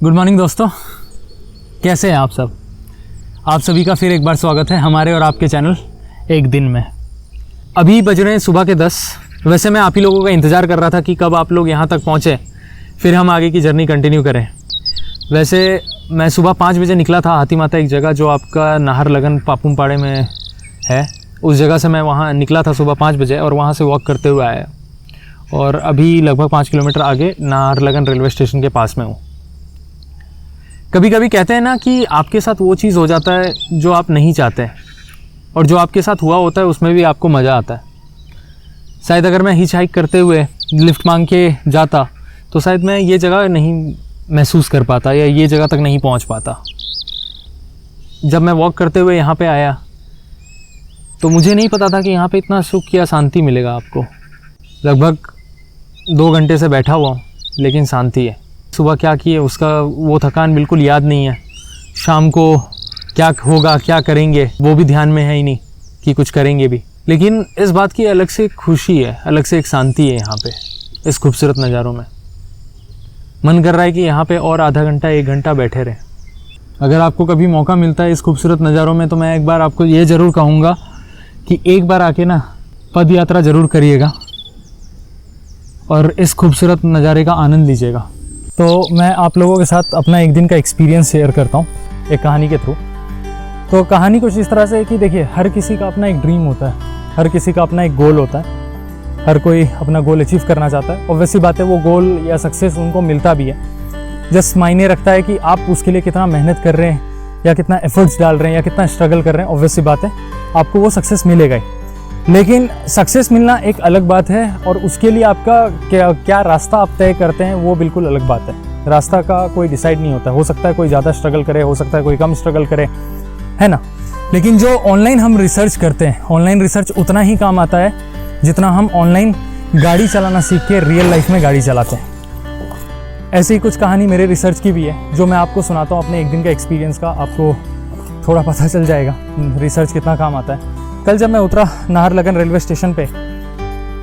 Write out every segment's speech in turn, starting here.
Good morning दोस्तों, कैसे हैं आप सब। आप सभी का फिर एक बार स्वागत है हमारे और आपके चैनल एक दिन में। अभी बज रहे हैं सुबह के 10। वैसे मैं आप ही लोगों का इंतज़ार कर रहा था कि कब आप लोग यहाँ तक पहुँचे, फिर हम आगे की जर्नी कंटिन्यू करें। वैसे मैं सुबह 5 बजे निकला था हाथी माता, एक जगह जो आपका नाहरलगन पापुमपाड़े में है, उस जगह से मैं वहाँ निकला था सुबह 5 बजे और वहाँ से वॉक करते हुए आया और अभी लगभग 5 किलोमीटर आगे नाहरलगन रेलवे स्टेशन के पास में हूँ। कभी कभी कहते हैं ना कि आपके साथ वो चीज़ हो जाता है जो आप नहीं चाहते, और जो आपके साथ हुआ होता है उसमें भी आपको मज़ा आता है। शायद अगर मैं हिच हाइक करते हुए लिफ्ट मांग के जाता तो शायद मैं ये जगह नहीं महसूस कर पाता या ये जगह तक नहीं पहुंच पाता। जब मैं वॉक करते हुए यहाँ पे आया तो मुझे नहीं पता था कि यहाँ पे इतना सुख या शांति मिलेगा आपको। लगभग 2 घंटे से बैठा हुआ हूँ लेकिन शांति है। सुबह क्या किए उसका वो थकान बिल्कुल याद नहीं है। शाम को क्या होगा, क्या करेंगे, वो भी ध्यान में है ही नहीं कि कुछ करेंगे भी। लेकिन इस बात की अलग से खुशी है, अलग से एक शांति है यहाँ पे इस खूबसूरत नज़ारों में। मन कर रहा है कि यहाँ पे और आधा घंटा 1 घंटा बैठे रहें। अगर आपको कभी मौका मिलता है इस खूबसूरत नज़ारों में तो मैं एक बार आपको ये ज़रूर कहूँगा कि एक बार आके ना पद यात्रा ज़रूर करिएगा और इस खूबसूरत नज़ारे का आनंद लीजिएगा। तो मैं आप लोगों के साथ अपना एक दिन का एक्सपीरियंस शेयर करता हूँ एक कहानी के थ्रू। तो कहानी कुछ इस तरह से है कि देखिए, हर किसी का अपना एक ड्रीम होता है, हर किसी का अपना एक गोल होता है, हर कोई अपना गोल अचीव करना चाहता है। और वैसी बात है वो गोल या सक्सेस उनको मिलता भी है। जस्ट मायने रखता है कि आप उसके लिए कितना मेहनत कर रहे हैं या कितना एफर्ट्स डाल रहे हैं या कितना स्ट्रगल कर रहे हैं। ऑब्वियस सी बात है आपको वो सक्सेस मिलेगा ही। लेकिन सक्सेस मिलना एक अलग बात है और उसके लिए आपका क्या रास्ता आप तय करते हैं वो बिल्कुल अलग बात है। रास्ता का कोई डिसाइड नहीं होता। हो सकता है कोई ज़्यादा स्ट्रगल करे, हो सकता है कोई कम स्ट्रगल करे, है ना। लेकिन जो ऑनलाइन हम रिसर्च करते हैं, ऑनलाइन रिसर्च उतना ही काम आता है जितना हम ऑनलाइन गाड़ी चलाना सीख के रियल लाइफ में गाड़ी चलाते हैं। ऐसी ही कुछ कहानी मेरे रिसर्च की भी है जो मैं आपको सुनाता हूँ अपने एक दिन का एक्सपीरियंस का। आपको थोड़ा पता चल जाएगा रिसर्च कितना काम आता है। कल जब मैं उतरा नाहरलगन रेलवे स्टेशन पे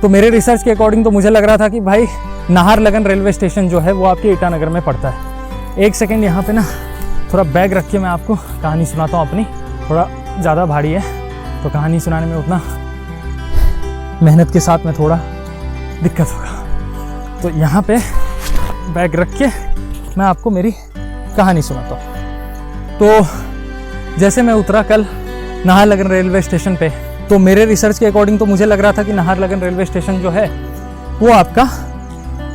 तो मेरे रिसर्च के अकॉर्डिंग तो मुझे लग रहा था कि भाई नाहरलगन रेलवे स्टेशन जो है वो आपके ईटानगर में पड़ता है। एक सेकेंड यहाँ पे ना थोड़ा बैग रख के मैं आपको कहानी सुनाता हूँ अपनी। थोड़ा ज़्यादा भारी है तो कहानी सुनाने में उतना मेहनत के साथ में थोड़ा दिक्कत होगा। तो यहाँ पे बैग रख के मैं आपको मेरी कहानी सुनाता हूँ। तो जैसे मैं उतरा कल नाहरलगन रेलवे स्टेशन पे तो मेरे रिसर्च के अकॉर्डिंग तो मुझे लग रहा था कि नाहरलगन रेलवे स्टेशन जो है वो आपका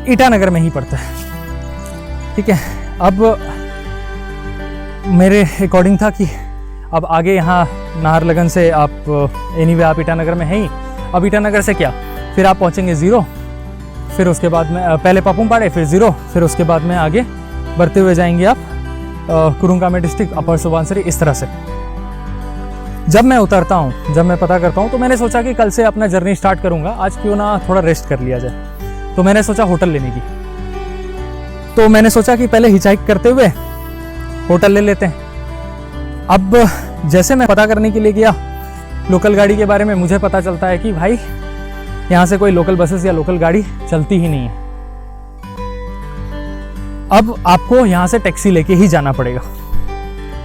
ईटानगर में ही पड़ता है। ठीक है, अब मेरे अकॉर्डिंग था कि अब आगे यहाँ नाहरलगन से आप एनीवे आप ईटानगर में हैं ही। अब ईटानगर से क्या, फिर आप पहुँचेंगे 0, फिर उसके बाद में पहले पापुमपाड़े, फिर 0, फिर उसके बाद में आगे बढ़ते हुए जाएंगे आप कुरुंगामे डिस्ट्रिक्ट, अपर सुबनसिरी, इस तरह से। जब मैं उतरता हूँ, जब मैं पता करता हूँ तो मैंने सोचा कि कल से अपना जर्नी स्टार्ट करूँगा, आज क्यों ना थोड़ा रेस्ट कर लिया जाए। तो मैंने सोचा होटल लेने की। तो मैंने सोचा कि पहले हिचहाइक करते हुए होटल ले लेते हैं। अब जैसे मैं पता करने के लिए गया लोकल गाड़ी के बारे में, मुझे पता चलता है कि भाई यहाँ से कोई लोकल बसेस या लोकल गाड़ी चलती ही नहीं है। अब आपको यहाँ से टैक्सी लेके ही जाना पड़ेगा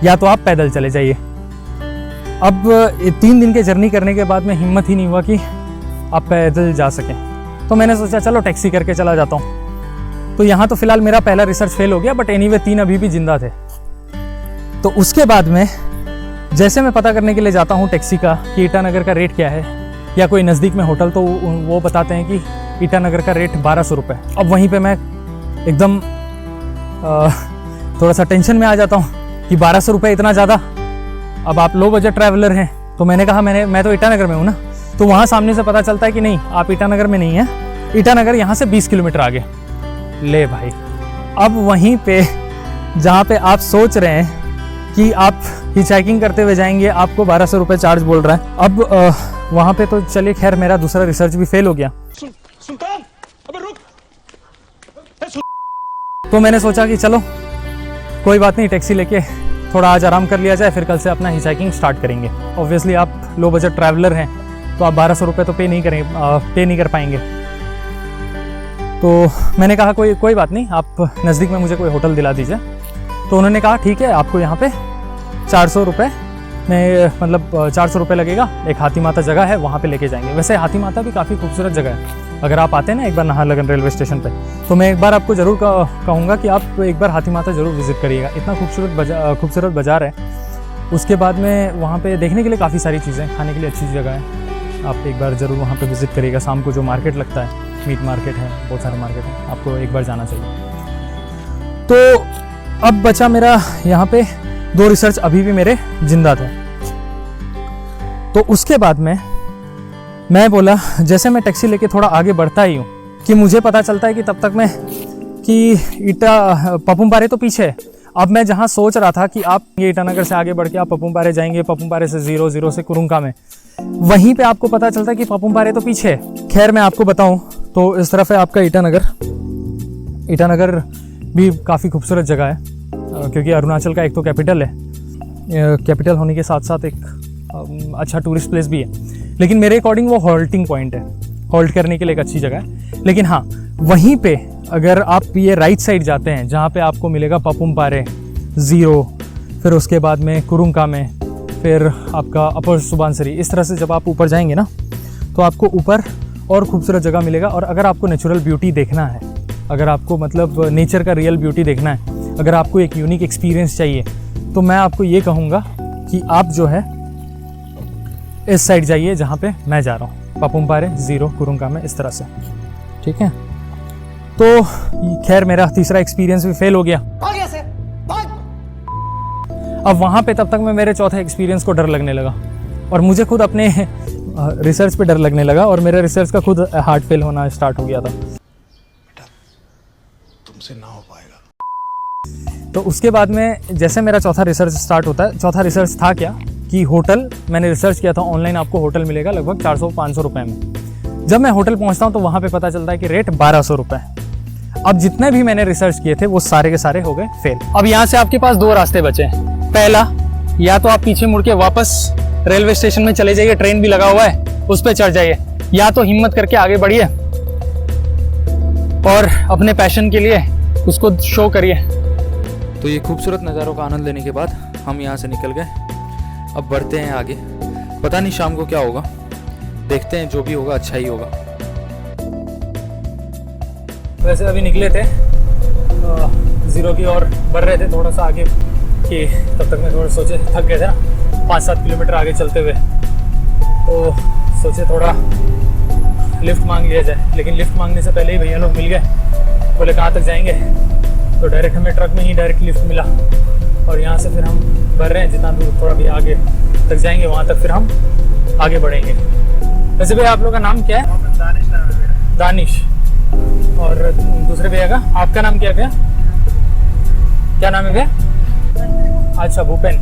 या तो आप पैदल चले जाइए। अब 3 दिन के जर्नी करने के बाद में हिम्मत ही नहीं हुआ कि आप पैदल जा सकें। तो मैंने सोचा चलो टैक्सी करके चला जाता हूँ। तो यहाँ तो फिलहाल मेरा पहला रिसर्च फेल हो गया, बट एनीवे 3 अभी भी जिंदा थे। तो उसके बाद में जैसे मैं पता करने के लिए जाता हूँ टैक्सी का कि ईटानगर का रेट क्या है या कोई नज़दीक में होटल, तो वो बताते हैं कि ईटानगर का रेट 1200 रुपये। अब वहीं पर मैं एकदम थोड़ा सा टेंशन में आ जाता हूँ कि 1200 रुपये इतना ज़्यादा। अब आप लो बजट ट्रैवलर हैं तो मैंने कहा मैं तो ईटानगर में हूँ ना। तो वहाँ सामने से पता चलता है कि नहीं, आप ईटानगर में नहीं हैं, ईटानगर यहाँ से 20 किलोमीटर आगे। ले भाई, अब वहीं पे जहाँ पे आप सोच रहे हैं कि आप हिचहाइकिंग करते हुए जाएंगे, आपको 1200 रुपये चार्ज बोल रहा है। अब वहाँ पे तो चलिए खैर मेरा दूसरा रिसर्च भी फेल हो गया। सुल्तान, अबे रुक। तो मैंने सोचा कि चलो कोई बात नहीं, टैक्सी लेके थोड़ा आज आराम कर लिया जाए, फिर कल से अपना हिचहाइकिंग स्टार्ट करेंगे। ऑब्वियसली आप लो बजट ट्रैवलर हैं तो आप 1200 रुपये तो पे नहीं कर पाएंगे। तो मैंने कहा कोई बात नहीं, आप नज़दीक में मुझे कोई होटल दिला दीजिए। तो उन्होंने कहा ठीक है, आपको यहाँ पे 400 रुपये में, मतलब 400 रुपये लगेगा, एक हाथी माता जगह है वहाँ पे लेके जाएंगे। वैसे हाथी माता भी काफ़ी खूबसूरत जगह है, अगर आप आते हैं ना एक बार नाहरलगुन रेलवे स्टेशन पे, तो मैं एक बार आपको ज़रूर कहूँगा कि आप एक बार हाथी माता ज़रूर विज़िट करिएगा। इतना खूबसूरत बाज़ार है। उसके बाद में वहाँ पे देखने के लिए काफ़ी सारी चीज़ें, खाने के लिए अच्छी जगह है, आप एक बार ज़रूर वहाँ पे विज़िट करिएगा। शाम को जो मार्केट लगता है, मीट मार्केट है, बहुत सारे मार्केट हैं, आपको एक बार जाना चाहिए। तो अब बचा मेरा यहाँ पे 2 रिसर्च अभी भी मेरे जिंदा थे। तो उसके बाद में मैं बोला, जैसे मैं टैक्सी लेके थोड़ा आगे बढ़ता ही हूँ कि मुझे पता चलता है कि तब तक मैं कि पपुमपारे तो पीछे है। अब मैं जहाँ सोच रहा था कि आप ये ईटानगर से आगे बढ़ के आप पपुमपारे जाएंगे, पपुमपारे से 0 से कुरुंका में, वहीं पे आपको पता चलता है कि पपुमपारे तो पीछे है। खैर मैं आपको बताऊं तो इस तरफ है आपका ईटानगर। ईटानगर भी काफ़ी खूबसूरत जगह है, क्योंकि अरुणाचल का एक तो कैपिटल है, कैपिटल होने के साथ साथ एक अच्छा टूरिस्ट प्लेस भी है। लेकिन मेरे अकॉर्डिंग वो हॉल्टिंग पॉइंट है, हॉल्ट करने के लिए एक अच्छी जगह है। लेकिन हाँ, वहीं पे अगर आप ये राइट साइड जाते हैं जहाँ पे आपको मिलेगा पपुमपारे 0, फिर उसके बाद में कुरुंका में, फिर आपका अपर सुबनसिरी, इस तरह से जब आप ऊपर जाएंगे ना तो आपको ऊपर और खूबसूरत जगह मिलेगा। और अगर आपको नेचुरल ब्यूटी देखना है, अगर आपको मतलब नेचर का रियल ब्यूटी देखना है, अगर आपको एक यूनिक एक्सपीरियंस चाहिए, तो मैं आपको ये कहूँगा कि आप जो है इस साइड जाइए जहाँ पे मैं जा रहा हूँ, पपुमपारे 0 कुरुंका में, इस तरह से। ठीक है, तो खैर मेरा तीसरा एक्सपीरियंस भी फेल हो गया। अब वहाँ पे तब तक मैं मेरे चौथे एक्सपीरियंस को डर लगने लगा, और मुझे खुद अपने रिसर्च पे डर लगने लगा, और मेरा रिसर्च का खुद हार्ट फेल होना स्टार्ट हो गया था। तुमसे ना हो पाएगा। तो उसके बाद में जैसे मेरा चौथा रिसर्च स्टार्ट होता है, चौथा रिसर्च था क्या कि होटल, मैंने रिसर्च किया था ऑनलाइन, आपको होटल मिलेगा लगभग 400-500 रुपये में। जब मैं होटल पहुंचता हूं तो वहां पे पता चलता है कि रेट 1200 रुपये। अब जितने भी मैंने रिसर्च किए थे वो सारे के सारे हो गए फेल। अब यहाँ से आपके पास 2 रास्ते बचे। पहला, या तो आप पीछे मुड़ के वापस रेलवे स्टेशन में चले जाइए, ट्रेन भी लगा हुआ है, उस पर चढ़ जाइए, या तो हिम्मत करके आगे बढ़िए और अपने पैशन के लिए उसको शो करिए। तो ये खूबसूरत नज़ारों का आनंद लेने के बाद हम यहाँ से निकल गए। अब बढ़ते हैं आगे, पता नहीं शाम को क्या होगा, देखते हैं, जो भी होगा अच्छा ही होगा। वैसे अभी निकले थे 0 की ओर बढ़ रहे थे, थोड़ा सा आगे, कि तब तक मैं थोड़ा सोचे थक गए थे ना 5-7 किलोमीटर आगे चलते हुए, तो सोचे थोड़ा लिफ्ट मांग लिया जाए। लेकिन लिफ्ट मांगने से पहले ही भैया लोग मिल गए, बोले कहाँ तक जाएंगे, तो डायरेक्ट हमें ट्रक में ही डायरेक्ट लिफ्ट मिला, और यहाँ से फिर हम बढ़ रहे हैं, जितना दूर थोड़ा भी आगे तक जाएंगे वहाँ तक फिर हम आगे बढ़ेंगे। वैसे भैया आप लोग का नाम क्या है? दानिश। और दूसरे भैया का, आपका नाम क्या है? क्या नाम है भैया? अच्छा, भूपेन।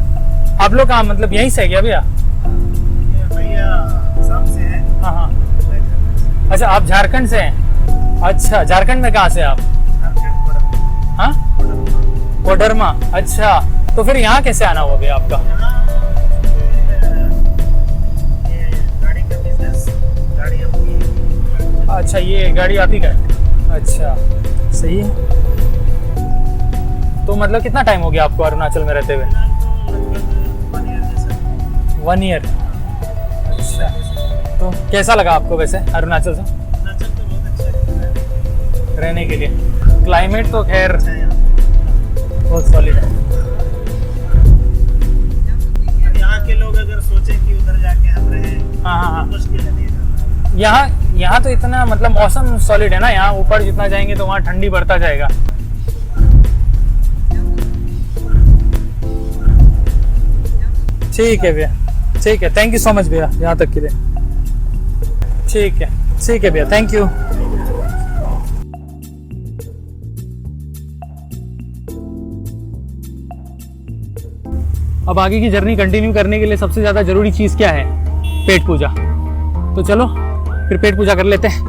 आप लोग कहाँ, मतलब यहीं से है क्या भैया? से है। हाँ हाँ, अच्छा आप झारखंड से हैं? अच्छा, झारखंड में कहाँ से आप? हाँ, कोडरमा। अच्छा, तो फिर यहाँ कैसे आना हुआ भैया आपका? गाड़ी का बिजनेस, गाड़ी अपनी। अच्छा, ये गाड़ी आप ही का है? अच्छा, सही है। तो मतलब कितना टाइम हो गया आपको अरुणाचल में रहते हुए? 1 ईयर। अच्छा, तो कैसा लगा आपको वैसे अरुणाचल से? अरुणाचल तो बहुत अच्छा है रहने के लिए। क्लाइमेट तो खैर यहाँ। बहुत सॉलिड है। यहाँ के लोग अगर सोचे कि उधर जाके हम रहे, हाँ हाँ हाँ, मुश्किल है नहीं। यहाँ तो इतना मतलब मौसम सॉलिड है ना, यहाँ ऊपर जितना जाएंगे तो वहाँ ठंडी बढ़ता जाएगा। ठीक है भैया, ठीक है, थैंक यू सो मच भैया, यहाँ तक के लिए। ठीक है भैया, थैंक यू। अब आगे की जर्नी कंटिन्यू करने के लिए सबसे ज़्यादा ज़रूरी चीज़ क्या है? पेट पूजा। तो चलो फिर पेट पूजा कर लेते हैं।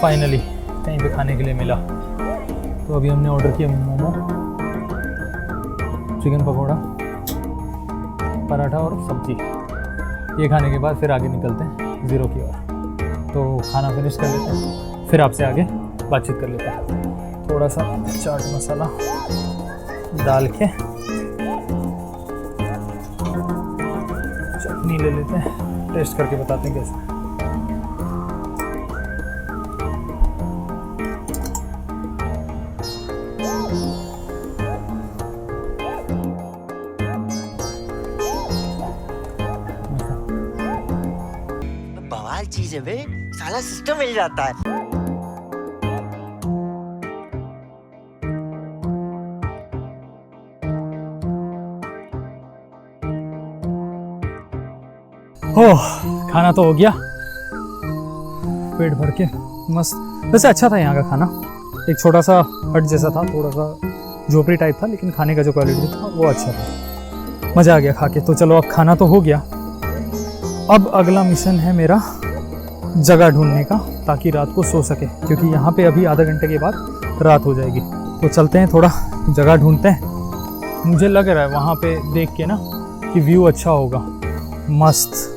फाइनली कहीं पे खाने के लिए मिला। तो अभी हमने ऑर्डर किया मोमो, चिकन पकौड़ा, पराठा और सब्जी। ये खाने के बाद फिर आगे निकलते हैं 0 की ओर। तो खाना फिनिश कर लेते हैं, फिर आपसे आगे बातचीत कर लेते हैं। थोड़ा सा चाट मसाला डाल के चटनी ले लेते हैं, टेस्ट करके बताते हैं कैसा। बवाल चीज है बे, साला सिस्टम मिल जाता है। ओह, खाना तो हो गया, पेट भर के मस्त। वैसे अच्छा था यहाँ का खाना, एक छोटा सा हट जैसा था, थोड़ा सा झोपड़ी टाइप था, लेकिन खाने का जो क्वालिटी था वो अच्छा था, मज़ा आ गया खा के। तो चलो अब खाना तो हो गया, अब अगला मिशन है मेरा जगह ढूंढने का, ताकि रात को सो सके, क्योंकि यहाँ पे अभी आधा घंटे के बाद रात हो जाएगी। तो चलते हैं, थोड़ा जगह ढूंढते हैं। मुझे लग रहा है वहाँ पे देख के ना कि व्यू अच्छा होगा, मस्त,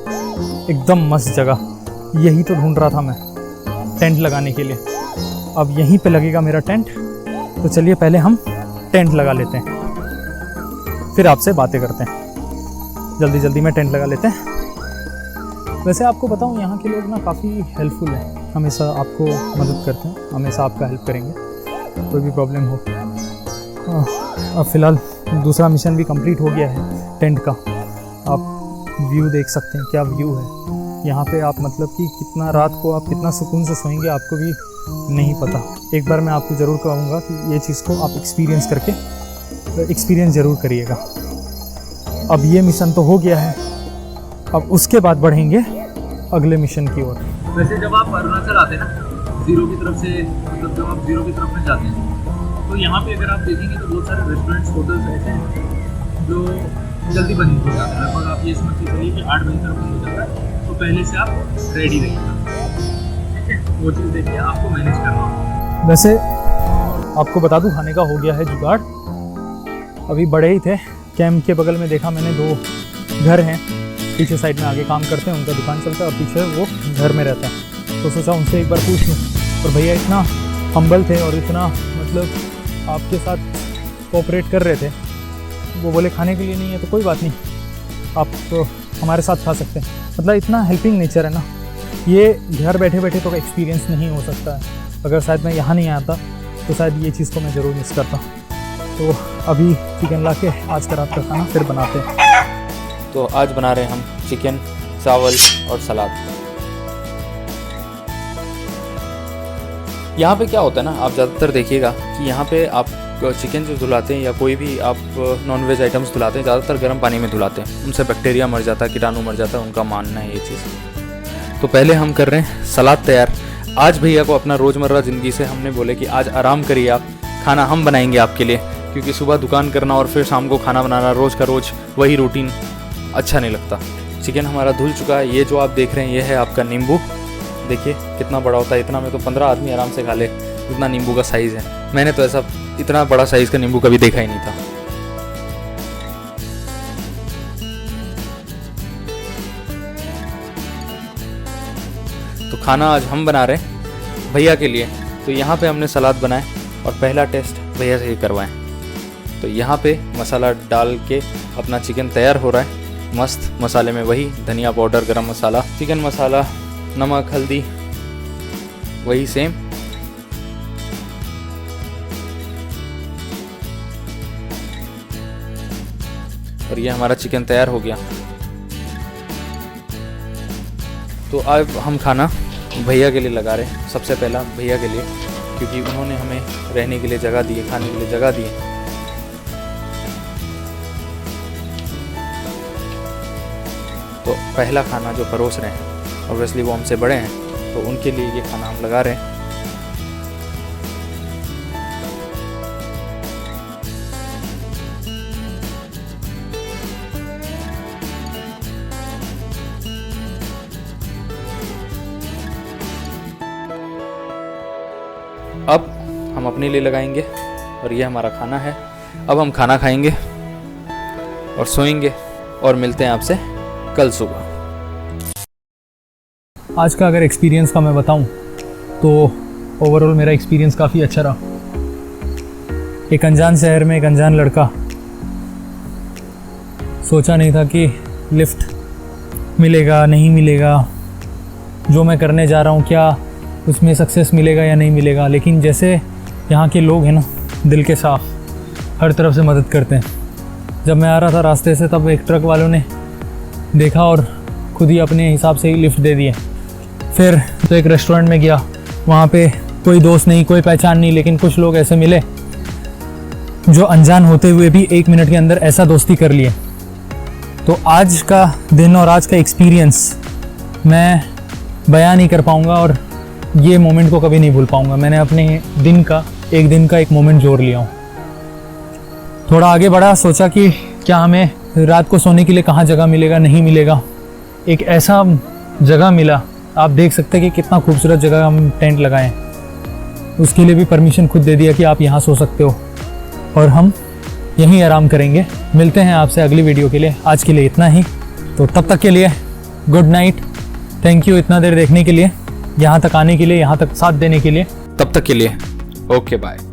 एकदम मस्त जगह। यही तो ढूंढ रहा था मैं टेंट लगाने के लिए। अब यहीं पे लगेगा मेरा टेंट, तो चलिए पहले हम टेंट लगा लेते हैं, फिर आपसे बातें करते हैं। जल्दी जल्दी में टेंट लगा लेते हैं। वैसे आपको बताऊं, यहाँ के लोग ना काफ़ी हेल्पफुल हैं, हमेशा आपको मदद करते हैं, हमेशा आपका हेल्प करेंगे कोई भी प्रॉब्लम हो। अब फ़िलहाल दूसरा मिशन भी कंप्लीट हो गया है टेंट का। आप व्यू देख सकते हैं, क्या व्यू है यहाँ पे। आप मतलब कि कितना रात को आप कितना सुकून से सोएंगे आपको भी नहीं पता। एक बार मैं आपको ज़रूर कहूँगा कि ये चीज़ को आप एक्सपीरियंस ज़रूर करिएगा। अब ये मिशन तो हो गया है, अब उसके बाद बढ़ेंगे अगले मिशन की ओर। वैसे जब आप अरुणाचल आते हैं ना, जीरो की तरफ से, मतलब जब आप जीरो की तरफ में जाते हैं, तो यहाँ पे अगर आप देखेंगे तो बहुत सारे रेस्टोरेंट्स, होटल्स ऐसे हैं जो जल्दी बंद हो जाते हैं। लगभग आप ये समझ के चलिए कि 8 बजे तक बंद हो जाता है, तो पहले से आप रेडी रहिएगा, ठीक है। वो चीज़ देखिए, आपको मैनेज करना होगा। वैसे आपको बता दूं, खाने का हो गया है जुगाड़। अभी बड़े ही थे, कैंप के बगल में देखा मैंने 2 घर हैं, पीछे साइड में आगे काम करते हैं, उनका दुकान चलता है और पीछे वो घर में रहता है। तो सोचा उनसे एक बार पूछ लूँ, और भैया इतना हम्बल थे और इतना मतलब आपके साथ कोऑपरेट कर रहे थे। वो बोले खाने के लिए नहीं है तो कोई बात नहीं, आप तो हमारे साथ खा सकते हैं। मतलब इतना हेल्पिंग नेचर है ना, ये घर बैठे बैठे तो एक्सपीरियंस नहीं हो सकता है। अगर शायद मैं यहाँ नहीं आता तो शायद ये चीज़ को मैं ज़रूर मिस करता। तो अभी चिकन ला के आज का रात का खाना फिर बनाते हैं। तो आज बना रहे हैं हम चिकन, चावल और सलाद। यहाँ पे क्या होता है ना, आप ज़्यादातर देखिएगा कि यहाँ पे आप चिकन जो धुलाते हैं या कोई भी आप नॉनवेज आइटम्स धुलाते हैं, ज़्यादातर गर्म पानी में धुलाते हैं। उनसे बैक्टीरिया मर जाता है, कीटाणु मर जाता है, उनका मानना है ये चीज़। तो पहले हम कर रहे हैं सलाद तैयार। आज भैया को अपना रोज़मर्रा ज़िंदगी से हमने बोले कि आज आराम करिए, आप खाना हम बनाएंगे आपके लिए, क्योंकि सुबह दुकान करना और फिर शाम को खाना बनाना, रोज़ का रोज़ वही रूटीन अच्छा नहीं लगता। चिकन हमारा धुल चुका है। ये जो आप देख रहे हैं ये है आपका नींबू। देखिए कितना बड़ा होता है, इतना में तो 15 आदमी आराम से खा ले, इतना नींबू का साइज़ है। मैंने तो ऐसा इतना बड़ा साइज़ का नींबू कभी देखा ही नहीं था। तो खाना आज हम बना रहे हैं भैया के लिए। तो यहाँ पे हमने सलाद बनाए और पहला टेस्ट भैया से ही करवाएं। तो यहाँ पे मसाला डाल के अपना चिकन तैयार हो रहा है। मस्त मसाले में वही धनिया पाउडर, गरम मसाला, चिकन मसाला, नमक, हल्दी, वही सेम। और ये हमारा चिकन तैयार हो गया। तो अब हम खाना भैया के लिए लगा रहे हैं। सबसे पहला भैया के लिए, क्योंकि उन्होंने हमें रहने के लिए जगह दी है, खाने के लिए जगह दी है। तो पहला खाना जो परोस रहे हैं, ऑब्वियसली वो हमसे बड़े हैं, तो उनके लिए ये खाना हम लगा रहे हैं। अब हम अपने लिए लगाएंगे और ये हमारा खाना है। अब हम खाना खाएंगे और सोएंगे और मिलते हैं आपसे कल सुबह। आज का अगर एक्सपीरियंस का मैं बताऊं तो ओवरऑल मेरा एक्सपीरियंस काफ़ी अच्छा रहा। एक अनजान शहर में एक अनजान लड़का, सोचा नहीं था कि लिफ्ट मिलेगा नहीं मिलेगा, जो मैं करने जा रहा हूँ क्या उसमें सक्सेस मिलेगा या नहीं मिलेगा। लेकिन जैसे यहाँ के लोग हैं ना, दिल के साफ़, हर तरफ से मदद करते हैं। जब मैं आ रहा था रास्ते से तब एक ट्रक वालों ने देखा और खुद ही अपने हिसाब से ही लिफ्ट दे दिए। फिर तो एक रेस्टोरेंट में गया, वहाँ पे कोई दोस्त नहीं, कोई पहचान नहीं, लेकिन कुछ लोग ऐसे मिले जो अनजान होते हुए भी 1 मिनट के अंदर ऐसा दोस्ती कर लिए। तो आज का दिन और आज का एक्सपीरियंस मैं बयान नहीं कर पाऊँगा और ये मोमेंट को कभी नहीं भूल पाऊँगा। मैंने अपने एक दिन का एक मोमेंट जोड़ लिया हूँ। थोड़ा आगे बढ़ा, सोचा कि क्या हमें रात को सोने के लिए कहाँ जगह मिलेगा, नहीं मिलेगा। एक ऐसा जगह मिला, आप देख सकते हैं कि कितना खूबसूरत जगह हम टेंट लगाएं। उसके लिए भी परमिशन खुद दे दिया कि आप यहाँ सो सकते हो और हम यहीं आराम करेंगे। मिलते हैं आपसे अगली वीडियो के लिए। आज के लिए इतना ही, तो तब तक के लिए गुड नाइट। थैंक यू इतना देर देखने के लिए, यहाँ तक आने के लिए, यहाँ तक साथ देने के लिए। तब तक के लिए ओके बाय।